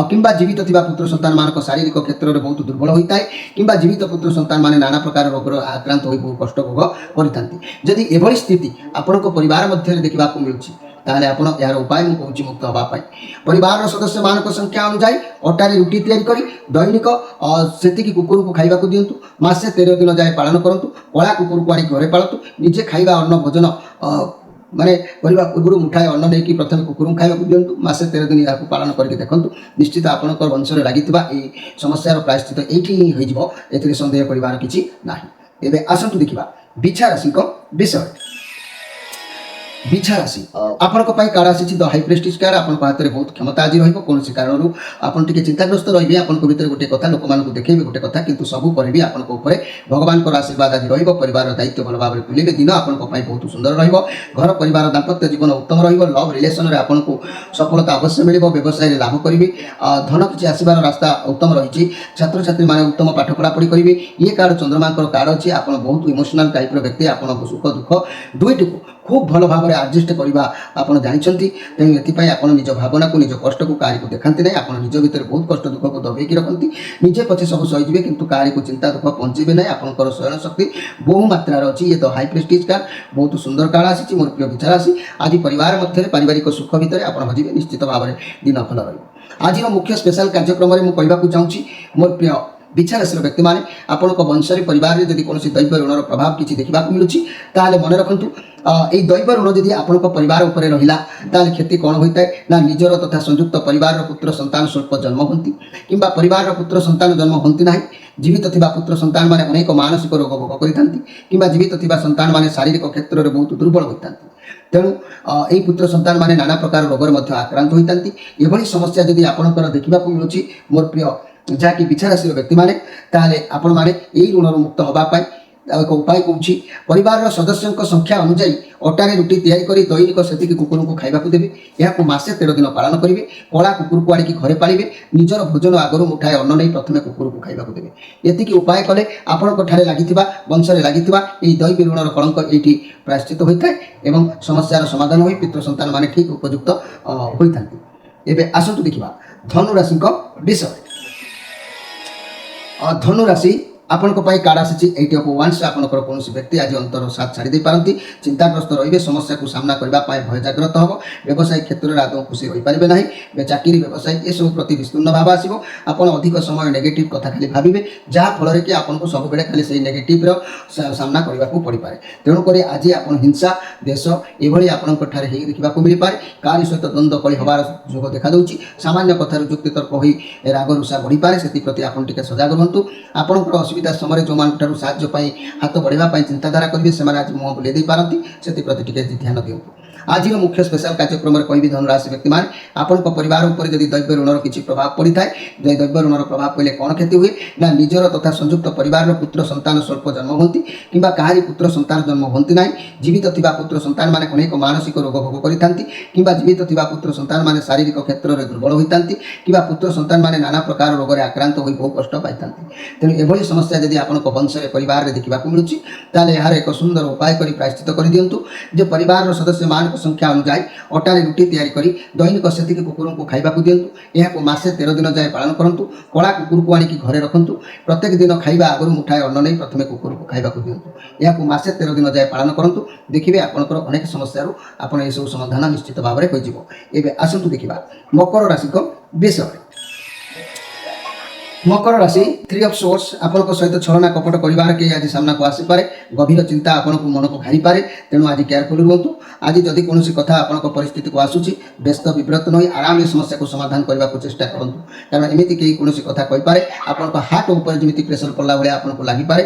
जीवित थिबा पुत्र संतान मान शारीरिक क्षेत्र में बहुत दुर्बल होता है कि जीवित पुत्र संतान माने नाना प्रकार रोग आक्रांत हो बहुत कष्ट भोग करती जदि एभली स्थिति आपण परिवार मध्य देखा मिलूँ ताहले आपण यार उपाय मु कहूँ मुक्त होगापाई परिवार सदस्य मान संख्या अनुसार अटारे रुटी तैयारी करी दैनिक सेतिकी कुकुर को खाइबा दिंतु मासे 13 दिन जाए पालन करंतु कड़ा कुकुर को आनी घरे पालतु निजे खाइबा अन्न भोजन माने करने पूर्व मुठाए अन्न नहीं प्रथम कुकुर खाइबा दिंतु मासे 13 दिन या पालन करके देखंतु निश्चित आपंकर वंश में लगी समस्यार प्रायश्चित ये हो सन्देह कर किसी ना। एवं आसतु देखा बिछा राशि विषय। ବିଛା ରାଶି ଆପଣଙ୍କ ପାଇଁ କାର୍ଡ ଆସିଛି ଦ ହାଇ ପ୍ରେଷ୍ଟିଜ କାର୍ଡ। ଆପଣଙ୍କ ହାତରେ ବହୁତ କ୍ଷମତା ଆଜି ରହିବ। କୌଣସି କାରଣରୁ ଆପଣ ଟିକେ ଚିନ୍ତାଗ୍ରସ୍ତ ରହିବେ। ଆପଣଙ୍କ ଭିତରେ ଗୋଟେ କଥା, ଲୋକମାନଙ୍କୁ ଦେଖେଇବେ ଗୋଟେ କଥା, କିନ୍ତୁ ସବୁ ପରେ ବି ଆପଣଙ୍କ ଉପରେ ଭଗବାନଙ୍କର ଆଶୀର୍ବାଦ ଆଜି ରହିବ। ପରିବାରର ଦାୟିତ୍ୱ ଭଲ ଭାବରେ ତୁଲିବେ। ଦିନ ଆପଣଙ୍କ ପାଇଁ ବହୁତ ସୁନ୍ଦର ରହିବ। ଘର ପରିବାର ଦାମ୍ପତ୍ୟ ଜୀବନ ଉତ୍ତମ ରହିବ। ଲଭ୍ ରିଲେସନରେ ଆପଣଙ୍କୁ ସଫଳତା ଅବଶ୍ୟ ମିଳିବ। ବ୍ୟବସାୟରେ ଲାଭ କରିବେ। ଧନ କିଛି ଆସିବାର ରାସ୍ତା ଉତ୍ତମ ରହିଛି। ଛାତ୍ରଛାତ୍ରୀମାନେ ଉତ୍ତମ ପାଠ ପଢ଼ାପଢ଼ି କରିବେ। ଇଏ କାର୍ଡ ଚନ୍ଦ୍ରମାଙ୍କର କାର୍ଡ ଅଛି। ଆପଣ ବହୁତ ଇମୋସନାଲ ଟାଇପ୍ର ବ୍ୟକ୍ତି। ଆପଣଙ୍କ ସୁଖ ଦୁଃଖ ଦୁଇଟିକୁ ଖୁବ୍ ଭଲ ଭାବରେ ଆଡଜଷ୍ଟ କରିବା ଆପଣ ଜାଣିଛନ୍ତି। ତେଣୁ ଏଥିପାଇଁ ଆପଣ ନିଜ ଭାବନାକୁ, ନିଜ କଷ୍ଟକୁ କାହାରିକୁ ଦେଖାନ୍ତି ନାହିଁ। ଆପଣ ନିଜ ଭିତରେ ବହୁତ କଷ୍ଟ ଦୁଃଖକୁ ଦବେଇକି ରଖନ୍ତି। ନିଜେ ପଛେ ସବୁ ସହିଯିବେ, କିନ୍ତୁ କାହାରିକୁ ଚିନ୍ତା ଦୁଃଖ ପହଞ୍ଚିବେ ନାହିଁ। ଆପଣଙ୍କର ଶୟନ ଶକ୍ତି ବହୁ ମାତ୍ରାରେ ଅଛି। ଇଏ ଦ ହାଇ ପ୍ରେଷ୍ଟିଜ କାର୍ଡ ବହୁତ ସୁନ୍ଦର କାର୍ଡ ଆସିଛି। ମୋର ପ୍ରିୟ ବିଚାର ରାଶି, ଆଜି ପରିବାର ମଧ୍ୟରେ ପାରିବାରିକ ସୁଖ ଭିତରେ ଆପଣ ହଜିବେ। ନିଶ୍ଚିତ ଭାବରେ ଦିନ ଭଲ ରହିବ। ଆଜିର ମୁଖ୍ୟ ସ୍ପେଶାଲ କାର୍ଯ୍ୟକ୍ରମରେ ମୁଁ କହିବାକୁ ଚାହୁଁଛି ମୋର ପ୍ରିୟ ବିଛା ରାଶିର ବ୍ୟକ୍ତିମାନେ, ଆପଣଙ୍କ ବଂଶରେ ପରିବାରରେ ଯଦି କୌଣସି ଦୈବ ଋଣର ପ୍ରଭାବ କିଛି ଦେଖିବାକୁ ମିଳୁଛି, ତାହେଲେ ମନେ ରଖନ୍ତୁ এই দৈব ଋଣ ଯଦି ଆପଣଙ୍କ ପରିବାର ଉପରେ ରହିଲା, ତାହେଲେ କ୍ଷତି କ'ଣ ହୋଇଥାଏ ନା ନିଜର ତଥା ସଂଯୁକ୍ତ ପରିବାରର ପୁତ୍ର ସନ୍ତାନ ସ୍ୱଳ୍ପ ଜନ୍ମ ହୁଅନ୍ତି କିମ୍ବା ପରିବାରର ପୁତ୍ର ସନ୍ତାନ ଜନ୍ମ ହୁଅନ୍ତି ନାହିଁ। ଜୀବିତ ଥିବା ପୁତ୍ର ସନ୍ତାନମାନେ ଅନେକ ମାନସିକ ରୋଗ ଭୋଗ କରିଥାନ୍ତି କିମ୍ବା ଜୀବିତ ଥିବା ସନ୍ତାନମାନେ ଶାରୀରିକ କ୍ଷେତ୍ରରେ ବହୁତ ଦୁର୍ବଳ ହୋଇଥାନ୍ତି। ତେଣୁ ଏହି ପୁତ୍ର ସନ୍ତାନମାନେ ନାନା ପ୍ରକାର ରୋଗରେ ମଧ୍ୟ ଆକ୍ରାନ୍ତ ହୋଇଥାନ୍ତି। ଏଭଳି ସମସ୍ୟା ଯଦି ଆପଣଙ୍କର ଦେଖିବାକୁ ମିଳୁଛି ମୋର ପ୍ରିୟ ଯାହାକି ବିଛା ରାଶିର ବ୍ୟକ୍ତିମାନେ, ତାହେଲେ ଆପଣମାନେ ଏହି ଋଣରୁ ମୁକ୍ତ ହେବା ପାଇଁ ଏକ ଉପାୟ କହୁଛି। ପରିବାରର ସଦସ୍ୟଙ୍କ ସଂଖ୍ୟା ଅନୁଯାୟୀ ଅଟାରେ ରୁଟି ତିଆରି କରି ଦୈନିକ ସେତିକି କୁକୁରଙ୍କୁ ଖାଇବାକୁ ଦେବେ। ଏହାକୁ ମାସେ 13 ଦିନ ପାଳନ କରିବେ। କଳା କୁକୁରକୁ ଆଣିକି ଘରେ ପାଳିବେ। ନିଜର ଭୋଜନ ଆଗରୁ ମୁଠାଏ ଅନ୍ନ ନେଇ ପ୍ରଥମେ କୁକୁରକୁ ଖାଇବାକୁ ଦେବେ। ଏତିକି ଉପାୟ କଲେ ଆପଣଙ୍କ ଠାରେ ଲାଗିଥିବା, ବଂଶରେ ଲାଗିଥିବା ଏହି ଦୈବୀ ଋଣର କଳଙ୍କ ଏଇଠି ପ୍ରାୟଶ୍ଚିତ ହୋଇଥାଏ ଏବଂ ସମସ୍ୟାର ସମାଧାନ ହୋଇ ପିତୃ ସନ୍ତାନମାନେ ଠିକ୍ ଉପଯୁକ୍ତ ହୋଇଥାନ୍ତି। ଏବେ ଆସନ୍ତୁ ଦେଖିବା ଧନୁ ରାଶିଙ୍କ ବିଷୟରେ। ଧନୁ ରାଶି ଆପଣଙ୍କ ପାଇଁ କାର୍ଡ ଆସିଛି 8 ଅଫ୍ ୱାନ୍ସ। ଆପଣଙ୍କର କୌଣସି ବ୍ୟକ୍ତି ଆଜି ଅନ୍ତର ସାଥ ଛାଡ଼ି ଦେଇପାରନ୍ତି। ଚିନ୍ତାଗ୍ରସ୍ତ ରହିବେ। ସମସ୍ୟାକୁ ସାମ୍ନା କରିବା ପାଇଁ ଭୟ ଜାଗ୍ରତ ହେବ। ବ୍ୟବସାୟ କ୍ଷେତ୍ରରେ ଆଦୌ ଖୁସି ରହିପାରିବେ ନାହିଁ। ଚାକିରି, ବ୍ୟବସାୟ ଏସବୁ ପ୍ରତି ବିସ୍ତୀର୍ଣ୍ଣ ଭାବ ଆସିବ। ଆପଣ ଅଧିକ ସମୟ ନେଗେଟିଭ୍ କଥା ଖାଲି ଭାବିବେ, ଯାହାଫଳରେ କି ଆପଣଙ୍କୁ ସବୁବେଳେ ଖାଲି ସେଇ ନେଗେଟିଭ୍ର ସାମ୍ନା କରିବାକୁ ପଡ଼ିପାରେ। ତେଣୁକରି ଆଜି ଆପଣ ହିଂସା, ଦେଶ ଏଭଳି ଆପଣଙ୍କ ଠାରେ ହେଇ ଦେଖିବାକୁ ମିଳିପାରେ। କାହାରି ସହିତ ଦ୍ୱନ୍ଦ୍ୱ କଳି ହେବାର ଯୋଗ ଦେଖାଦେଉଛି। ସାମାନ୍ୟ କଥାରୁ ଯୁକ୍ତିତର୍କ ହୋଇ ରାଗ ରୁଷା ବଢ଼ିପାରେ। ସେଥିପ୍ରତି ଆପଣ ଟିକେ ସଜାଗ ରୁହନ୍ତୁ। ଆପଣଙ୍କର ଅସୁବିଧା ସମୟରେ ଯେଉଁମାନଙ୍କଠାରୁ ସାହାଯ୍ୟ ପାଇଁ ହାତ ବଢ଼ାଇବା ପାଇଁ ଚିନ୍ତାଧାରା କରିବେ, ସେମାନେ ଆଜି ମୁହଁ ବୁଲେଇ ଦେଇପାରନ୍ତି। ସେଥିପ୍ରତି ଟିକେ ଧ୍ୟାନ ଦିଅନ୍ତୁ। ଆଜିର ମୁଖ୍ୟ ସ୍ପେଶାଲ କାର୍ଯ୍ୟକ୍ରମରେ କହିବି ଧନୁରାଶି ବ୍ୟକ୍ତିମାନେ, ଆପଣଙ୍କ ପରିବାର ଉପରେ ଯଦି ଦୈବ ଋଣର କିଛି ପ୍ରଭାବ ପଡ଼ିଥାଏ, ଯଦି ଦୈବ ଋଣର ପ୍ରଭାବ ପଡ଼ିଲେ କ'ଣ କ୍ଷତି ହୁଏ ନା ନିଜର ତଥା ସଂଯୁକ୍ତ ପରିବାରର ପୁତ୍ର ସନ୍ତାନ ସ୍ୱଳ୍ପ ଜନ୍ମ ହୁଅନ୍ତି କିମ୍ବା କାହାରି ପୁତ୍ର ସନ୍ତାନ ଜନ୍ମ ହୁଅନ୍ତି ନାହିଁ। ଜୀବିତ ଥିବା ପୁତ୍ର ସନ୍ତାନମାନେ ଅନେକ ମାନସିକ ରୋଗ ଭୋଗ କରିଥାନ୍ତି କିମ୍ବା ଜୀବିତ ଥିବା ପୁତ୍ର ସନ୍ତାନମାନେ ଶାରୀରିକ କ୍ଷେତ୍ରରେ ଦୁର୍ବଳ ହୋଇଥାନ୍ତି କିମ୍ବା ପୁତ୍ର ସନ୍ତାନମାନେ ନାନା ପ୍ରକାର ରୋଗରେ ଆକ୍ରାନ୍ତ ହୋଇ ବହୁ କଷ୍ଟ ପାଇଥାନ୍ତି। ତେଣୁ ଏଭଳି ସମସ୍ୟା ଯଦି ଆପଣଙ୍କ ବଂଶରେ ପରିବାରରେ ଦେଖିବାକୁ ମିଳୁଛି, ତାହେଲେ ଏହାର ଏକ ସୁନ୍ଦର ଉପାୟ କରି ପ୍ରାୟଶ୍ଚିତ କରିଦିଅନ୍ତୁ ଯେ ପରିବାରର ସଦସ୍ୟମାନଙ୍କ ସଂଖ୍ୟା ଅନୁଯାୟୀ ଅଟାରେ ରୁଟି ତିଆରି କରି ଦୈନିକ ସେତିକି କୁକୁରଙ୍କୁ ଖାଇବାକୁ ଦିଅନ୍ତୁ। ଏହାକୁ ମାସେ 13 ଦିନ ଯାଏ ପାଳନ କରନ୍ତୁ। କଳା କୁକୁରକୁ ଆଣିକି ଘରେ ରଖନ୍ତୁ। ପ୍ରତ୍ୟେକ ଦିନ ଖାଇବା ଆଗରୁ ମୁଠାଏ ଅନ୍ନ ନେଇ ପ୍ରଥମେ କୁକୁରକୁ ଖାଇବାକୁ ଦିଅନ୍ତୁ। ଏହାକୁ ମାସେ 13 ଦିନ ଯାଏ ପାଳନ କରନ୍ତୁ। ଦେଖିବେ ଆପଣଙ୍କର ଅନେକ ସମସ୍ୟାରୁ ଆପଣ ଏସବୁ ସମାଧାନ ନିଶ୍ଚିତ ଭାବରେ ହୋଇଯିବ। ଏବେ ଆସନ୍ତୁ ଦେଖିବା ମକର ରାଶିଙ୍କ ବିଷୟରେ। ମକର ରାଶି 3 ଅଫ୍ ସୋର୍ସ ଆପଣଙ୍କ ସହିତ ଛଳନା କପଟ କରିବାର କେହି ଆଜି ସାମ୍ନାକୁ ଆସିପାରେ। ଗଭୀର ଚିନ୍ତା ଆପଣଙ୍କୁ ମନକୁ ଘାରିପାରେ। ତେଣୁ ଆଜି କେୟାରଫୁଲ ରୁହନ୍ତୁ। ଆଜି ଯଦି କୌଣସି କଥା ଆପଣଙ୍କ ପରିସ୍ଥିତିକୁ ଆସୁଛି, ବ୍ୟସ୍ତ ବିବ୍ରତ ନହୋଇ ଆରାମରେ ସମସ୍ୟାକୁ ସମାଧାନ କରିବାକୁ ଚେଷ୍ଟା କରନ୍ତୁ। କାରଣ ଏମିତି କେହି କୌଣସି କଥା କହିପାରେ, ଆପଣଙ୍କ ହାର୍ଟ ଉପରେ ଯେମିତି ପ୍ରେସର ପଡ଼ିଲା ଭଳିଆ ଆପଣଙ୍କୁ ଲାଗିପାରେ।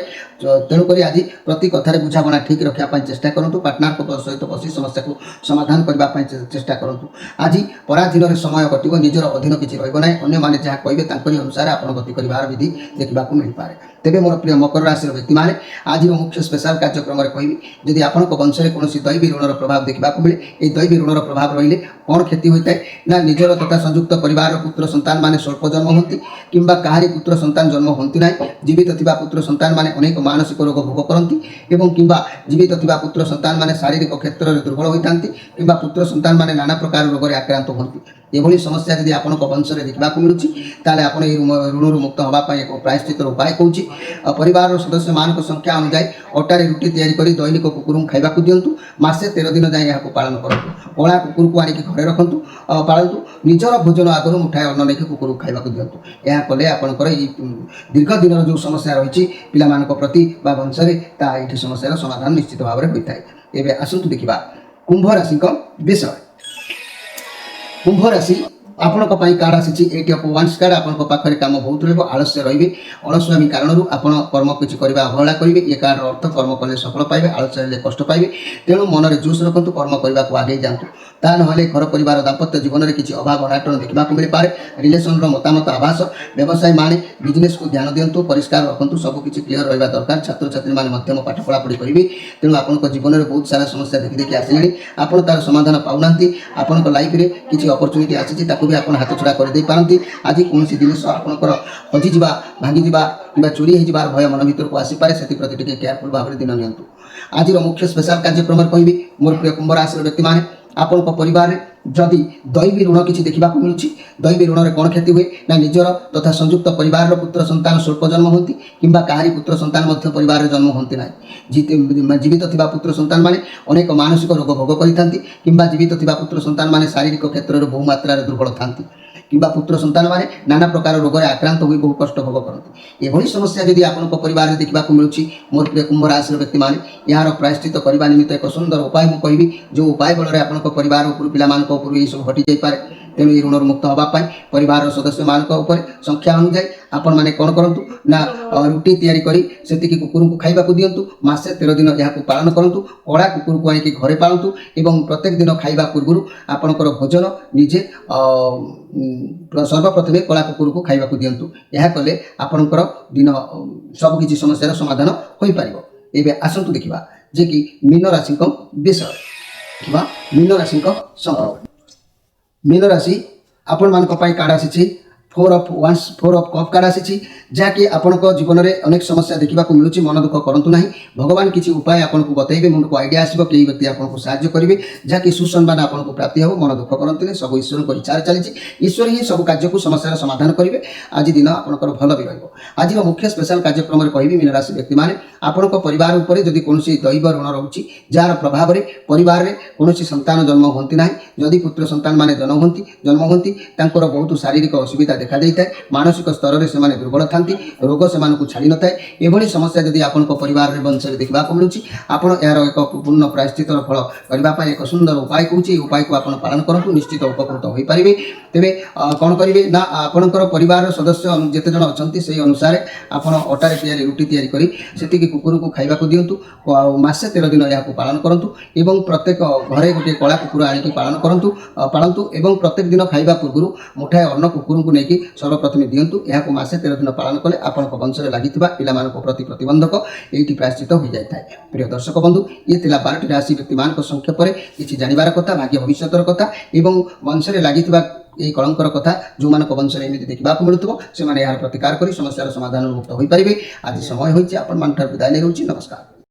ତେଣୁକରି ଆଜି ପ୍ରତି କଥାରେ ବୁଝାମଣା ଠିକ୍ ରଖିବା ପାଇଁ ଚେଷ୍ଟା କରନ୍ତୁ। ପାର୍ଟନରଙ୍କ ସହିତ ବସି ସମସ୍ୟାକୁ ସମାଧାନ କରିବା ପାଇଁ ଚେଷ୍ଟା କରନ୍ତୁ। ଆଜି ପରାଧୀନରେ ସମୟ କଟିବ। ନିଜର ଅଧୀନ କିଛି ରହିବ ନାହିଁ। ଅନ୍ୟମାନେ ଯାହା କହିବେ ତାଙ୍କରି ଅନୁସାରେ ଆପଣ ଗତି କରିବାର ବିଧି ଦେଖିବାକୁ ମିଳିପାରେ। ତେବେ ମୋର ପ୍ରିୟ ମକର ରାଶିର ବ୍ୟକ୍ତିମାନେ, ଆଜିର ମୁଖ୍ୟ ସ୍ପେଶାଲ କାର୍ଯ୍ୟକ୍ରମରେ କହିବି ଯଦି ଆପଣଙ୍କ ବଂଶରେ କୌଣସି ଦୈବୀ ଋଣର ପ୍ରଭାବ ଦେଖିବାକୁ ମିଳେ, ଏହି ଦୈବୀ ଋଣର ପ୍ରଭାବ ରହିଲେ କ'ଣ କ୍ଷତି ହୋଇଥାଏ ନା ନିଜର ତଥା ସଂଯୁକ୍ତ ପରିବାରର ପୁତ୍ର ସନ୍ତାନମାନେ ସ୍ୱଳ୍ପ ଜନ୍ମ ହୁଅନ୍ତି କିମ୍ବା କାହାରି ପୁତ୍ର ସନ୍ତାନ ଜନ୍ମ ହୁଅନ୍ତି ନାହିଁ। ଜୀବିତ ଥିବା ପୁତ୍ର ସନ୍ତାନମାନେ ଅନେକ ମାନସିକ ରୋଗ ଭୋଗ କରନ୍ତି ଏବଂ କିମ୍ବା ଜୀବିତ ଥିବା ପୁତ୍ର ସନ୍ତାନମାନେ ଶାରୀରିକ କ୍ଷେତ୍ରରେ ଦୁର୍ବଳ ହୋଇଥାନ୍ତି କିମ୍ବା ପୁତ୍ର ସନ୍ତାନମାନେ ନାନା ପ୍ରକାର ରୋଗରେ ଆକ୍ରାନ୍ତ ହୁଅନ୍ତି। ଏଭଳି ସମସ୍ୟା ଯଦି ଆପଣଙ୍କ ବଂଶରେ ଦେଖିବାକୁ ମିଳୁଛି, ତାହେଲେ ଆପଣ ଏହି ଋଣରୁ ମୁକ୍ତ ହେବା ପାଇଁ ଏକ ପ୍ରାୟଶ୍ଚିତର ଉପାୟ କହୁଛି। ପରିବାରର ସଦସ୍ୟମାନଙ୍କ ସଂଖ୍ୟା ଅନୁଯାୟୀ ଅଟାରେ ରୁଟି ତିଆରି କରି ଦୈନିକ କୁକୁରଙ୍କୁ ଖାଇବାକୁ ଦିଅନ୍ତୁ। ମାସେ 13 ଦିନ ଯାଏଁ ଏହାକୁ ପାଳନ କରନ୍ତୁ। କଳା କୁକୁରକୁ ଆଣିକି ଘରେ ରଖନ୍ତୁ, ପାଳନ୍ତୁ। ନିଜର ଭୋଜନ ଆଗରୁ ମୁଠାଏ ଅନ୍ନ ନେଇକି କୁକୁରକୁ ଖାଇବାକୁ ଦିଅନ୍ତୁ। ଏହା କଲେ ଆପଣଙ୍କର ଏହି ଦୀର୍ଘ ଦିନର ଯେଉଁ ସମସ୍ୟା ରହିଛି ପିଲାମାନଙ୍କ ପ୍ରତି ବା ବଂଶରେ, ତାହା ଏଇଠି ସମସ୍ୟାର ସମାଧାନ ନିଶ୍ଚିତ ଭାବରେ ହୋଇଥାଏ। ଏବେ ଆସନ୍ତୁ ଦେଖିବା କୁମ୍ଭ ରାଶିଙ୍କ ବିଷୟ। କୁମ୍ଭ ରାଶି ଆପଣଙ୍କ ପାଇଁ କାର୍ଡ ଆସିଛି 8 ଅଫ୍ ୱାନ୍ସ କାର୍ଡ। ଆପଣଙ୍କ ପାଖରେ କାମ ବହୁତ ରହିବ, ଆଳସ୍ୟ ରହିବେ, ଅଳସୁଆମୀ କାରଣରୁ ଆପଣ କର୍ମ କିଛି କରିବା ଅବହେଳା କରିବେ। ଏ କାର୍ଡର ଅର୍ଥ କର୍ମ କଲେ ସଫଳ ପାଇବେ, ଆଳସ୍ୟ ହେଲେ କଷ୍ଟ ପାଇବେ। ତେଣୁ ମନରେ ଜୋସ୍ ରଖନ୍ତୁ, କର୍ମ କରିବାକୁ ଆଗେଇ ଯାଆନ୍ତୁ। ତା ନହେଲେ ଘର ପରିବାର ଦାମ୍ପତ୍ୟ ଜୀବନରେ କିଛି ଅଭାବ ଅନାଟନ ଦେଖିବାକୁ ମିଳିପାରେ। ରିଲେସନର ମତାମତ ଆଭାସ, ବ୍ୟବସାୟ ମାନେ ବିଜନେସକୁ ଧ୍ୟାନ ଦିଅନ୍ତୁ, ପରିଷ୍କାର ରଖନ୍ତୁ, ସବୁ କିଛି କ୍ଲିୟର ରହିବା ଦରକାର। ଛାତ୍ରଛାତ୍ରୀମାନେ ମଧ୍ୟମ ପାଠ ପଢ଼ାପଢ଼ି କରିବେ, ତେଣୁ ଆପଣଙ୍କ ଜୀବନରେ ବହୁତ ସାରା ସମସ୍ୟା ଦେଖି ଆସିଲେଣି, ଆପଣ ତାର ସମାଧାନ ପାଉନାହାନ୍ତି। ଆପଣଙ୍କ ଲାଇଫରେ କିଛି ଅପରଚ୍ୟୁନିଟି ଆସିଛି, ତାକୁ ବି ଆପଣ ହାତଛଡ଼ା କରିଦେଇପାରନ୍ତି। ଆଜି କୌଣସି ଜିନିଷ ଆପଣଙ୍କର ହଜିଯିବା, ଭାଙ୍ଗିଯିବା କିମ୍ବା ଚୋରି ହୋଇଯିବାର ଭୟ ମନ ଭିତରକୁ ଆସିପାରେ, ସେଥିପ୍ରତି ଟିକେ କେୟାରଫୁଲ୍ ଭାବରେ ଦିନ ନିଅନ୍ତୁ। ଆଜିର ମୁଖ୍ୟ ସ୍ପେଶାଲ କାର୍ଯ୍ୟକ୍ରମରେ କହିବି, ମୋର ପ୍ରିୟ କୁମ୍ଭ ରାଶିର ବ୍ୟକ୍ତିମାନେ, ଆପଣଙ୍କ ପରିବାରରେ ଯଦି ଦୈବୀ ଋଣ କିଛି ଦେଖିବାକୁ ମିଳୁଛି, ଦୈବୀ ଋଣରେ କ'ଣ କ୍ଷତି ହୁଏ ନା ନିଜର ତଥା ସଂଯୁକ୍ତ ପରିବାରର ପୁତ୍ର ସନ୍ତାନ ସ୍ୱଳ୍ପ ଜନ୍ମ ହୁଅନ୍ତି କିମ୍ବା କାହାରି ପୁତ୍ର ସନ୍ତାନ ମଧ୍ୟ ପରିବାରରେ ଜନ୍ମ ହୁଅନ୍ତି ନାହିଁ। ଜୀବିତ ଥିବା ପୁତ୍ର ସନ୍ତାନମାନେ ଅନେକ ମାନସିକ ରୋଗ ଭୋଗ କରିଥାନ୍ତି କିମ୍ବା ଜୀବିତ ଥିବା ପୁତ୍ର ସନ୍ତାନମାନେ ଶାରୀରିକ କ୍ଷେତ୍ରରେ ବହୁ ମାତ୍ରାରେ ଦୁର୍ବଳ ଥାନ୍ତି କିମ୍ବା ପୁତ୍ର ସନ୍ତାନମାନେ ନାନା ପ୍ରକାର ରୋଗରେ ଆକ୍ରାନ୍ତ ହୋଇ ବହୁ କଷ୍ଟ ଭୋଗ କରନ୍ତି। ଏଭଳି ସମସ୍ୟା ଯଦି ଆପଣଙ୍କ ପରିବାରରେ ଦେଖିବାକୁ ମିଳୁଛି, ମୋର ପ୍ରିୟ କୁମ୍ଭ ରାଶିର ବ୍ୟକ୍ତିମାନେ, ଏହାର ପ୍ରାୟଶ୍ଚିତ କରିବା ନିମିତ୍ତ ଏକ ସୁନ୍ଦର ଉପାୟ ମୁଁ କହିବି, ଯେଉଁ ଉପାୟ ବଳରେ ଆପଣଙ୍କ ପରିବାର ଉପରୁ ପିଲାମାନଙ୍କ ଉପରୁ ଏସବୁ ଘଟିଯାଇପାରେ। ତେଣୁ ଏହି ଋଣରୁ ମୁକ୍ତ ହେବା ପାଇଁ ପରିବାରର ସଦସ୍ୟମାନଙ୍କ ଉପରେ ସଂଖ୍ୟା ଅନୁଯାୟୀ ଆପଣମାନେ କ'ଣ କରନ୍ତୁ ନା ରୁଟି ତିଆରି କରି ସେତିକି କୁକୁରଙ୍କୁ ଖାଇବାକୁ ଦିଅନ୍ତୁ। ମାସେ 13 ଦିନ ଏହାକୁ ପାଳନ କରନ୍ତୁ। କଳା କୁକୁରକୁ ଆଣିକି ଘରେ ପାଳନ୍ତୁ ଏବଂ ପ୍ରତ୍ୟେକ ଦିନ ଖାଇବା ପୂର୍ବରୁ ଆପଣଙ୍କର ଭୋଜନ ନିଜେ ସର୍ବପ୍ରଥମେ କଳା କୁକୁରକୁ ଖାଇବାକୁ ଦିଅନ୍ତୁ। ଏହା କଲେ ଆପଣଙ୍କର ଦିନ ସବୁକିଛି ସମସ୍ୟାର ସମାଧାନ ହୋଇପାରିବ। ଏବେ ଆସନ୍ତୁ ଦେଖିବା ଯେ କି ମୀନ ରାଶିଙ୍କ ବିଷୟ କିମ୍ବା ମୀନ ରାଶିଙ୍କ ସମ୍ପର୍କ। ମୀନ ରାଶି ଆପଣମାନଙ୍କ ପାଇଁ କାର୍ଡ ଆସିଛି 4 of once, 4 of cup card ଆସିଛି, ଯାହାକି ଆପଣଙ୍କ ଜୀବନରେ ଅନେକ ସମସ୍ୟା ଦେଖିବାକୁ ମିଳୁଛି। ମନ ଦୁଃଖ କରନ୍ତୁ ନାହିଁ, ଭଗବାନ କିଛି ଉପାୟ ଆପଣଙ୍କୁ ବତାଇବେ, ମୁଣ୍ଡକୁ ଆଇଡ଼ିଆ ଆସିବ, କେହି ବ୍ୟକ୍ତି ଆପଣଙ୍କୁ ସାହାଯ୍ୟ କରିବେ, ଯାହାକି ସୁସମ୍ମାନ ଆପଣଙ୍କୁ ପ୍ରାପ୍ତି ହେବ। ମନ ଦୁଃଖ କରନ୍ତୁନି, ସବୁ ଈଶ୍ୱରଙ୍କ ଇଚ୍ଛାରେ ଚାଲିଛି। ଈଶ୍ୱର ହିଁ ସବୁ କାର୍ଯ୍ୟକୁ ସମସ୍ୟାର ସମାଧାନ କରିବେ। ଆଜି ଦିନ ଆପଣଙ୍କର ଭଲ ବି ରହିବ। ଆଜିର ମୁଖ୍ୟ ସ୍ପେଶାଲ କାର୍ଯ୍ୟକ୍ରମରେ କହିବି, ମୀନ ରାଶି ବ୍ୟକ୍ତିମାନେ, ଆପଣଙ୍କ ପରିବାର ଉପରେ ଯଦି କୌଣସି ଦୈବ ଋଣ ରହୁଛି, ଯାହାର ପ୍ରଭାବରେ ପରିବାରରେ କୌଣସି ସନ୍ତାନ ଜନ୍ମ ହୁଅନ୍ତି ନାହିଁ, ଯଦି ପୁତ୍ର ସନ୍ତାନମାନେ ଜନ୍ମ ହୁଅନ୍ତି ତାଙ୍କର ବହୁତ ଶାରୀରିକ ଅସୁବିଧା ଦେଖାଯାଇଥାଏ, ମାନସିକ ସ୍ତରରେ ସେମାନେ ଦୁର୍ବଳ ଥାନ୍ତି, ରୋଗ ସେମାନଙ୍କୁ ଛାଡ଼ି ନଥାଏ। ଏଭଳି ସମସ୍ୟା ଯଦି ଆପଣଙ୍କ ପରିବାରରେ ବଂଶରେ ଦେଖିବାକୁ ମିଳୁଛି, ଆପଣ ଏହାର ଏକ ପୂର୍ଣ୍ଣ ପ୍ରାୟଶ୍ଚିତର ଫଳ କରିବା ପାଇଁ ଏକ ସୁନ୍ଦର ଉପାୟ କହୁଛି। ଏହି ଉପାୟକୁ ଆପଣ ପାଳନ କରନ୍ତୁ, ନିଶ୍ଚିତ ଉପକୃତ ହୋଇପାରିବେ। ତେବେ କ'ଣ କରିବେ ନା ଆପଣଙ୍କର ପରିବାରର ସଦସ୍ୟ ଯେତେ ଜଣ ଅଛନ୍ତି ସେହି ଅନୁସାରେ ଆପଣ ଅଟାରେ ତିଆରି ରୁଟି ତିଆରି କରି ସେତିକି କୁକୁରକୁ ଖାଇବାକୁ ଦିଅନ୍ତୁ। ଆଉ ମାସେ 13 ଦିନ ଏହାକୁ ପାଳନ କରନ୍ତୁ ଏବଂ ପ୍ରତ୍ୟେକ ଘରେ ଗୋଟିଏ କଳା କୁକୁର ଆଣିକି ପାଳନ୍ତୁ ଏବଂ ପ୍ରତ୍ୟେକ ଦିନ ଖାଇବା ପୂର୍ବରୁ ମୁଠାଏ ଅନ୍ନ କୁକୁରଙ୍କୁ ନେଇକି ସର୍ବପ୍ରଥମେ ଦିଅନ୍ତୁ। ଏହାକୁ ମାସେ 13 ଦିନ ପାଳନ କଲେ ଆପଣଙ୍କ ବଂଶରେ ଲାଗିଥିବା ପିଲାମାନଙ୍କ ପ୍ରତି ପ୍ରତିବନ୍ଧକ ଏଇଠି ପ୍ରାୟଶ୍ଚିତ ହୋଇଯାଇଥାଏ। ପ୍ରିୟ ଦର୍ଶକ ବନ୍ଧୁ, ଇଏ ଥିଲା 12ଟି ରାଶି ବ୍ୟକ୍ତିମାନଙ୍କ ସଂକ୍ଷେପରେ କିଛି ଜାଣିବାର କଥା, ଭାଗ୍ୟ ଭବିଷ୍ୟତର କଥା ଏବଂ ବଂଶରେ ଲାଗିଥିବା ଏହି କଳଙ୍କର କଥା। ଯେଉଁମାନଙ୍କ ବଂଶରେ ଏମିତି ଦେଖିବାକୁ ମିଳୁଥିବ ସେମାନେ ଏହାର ପ୍ରତିକାର କରି ସମସ୍ୟାର ସମାଧାନ ମୁକ୍ତ ହୋଇପାରିବେ। ଆଜି ସମୟ ହୋଇଛି ଆପଣମାନଙ୍କଠାରୁ ବିଦାୟ ନେଉଛି। ନମସ୍କାର।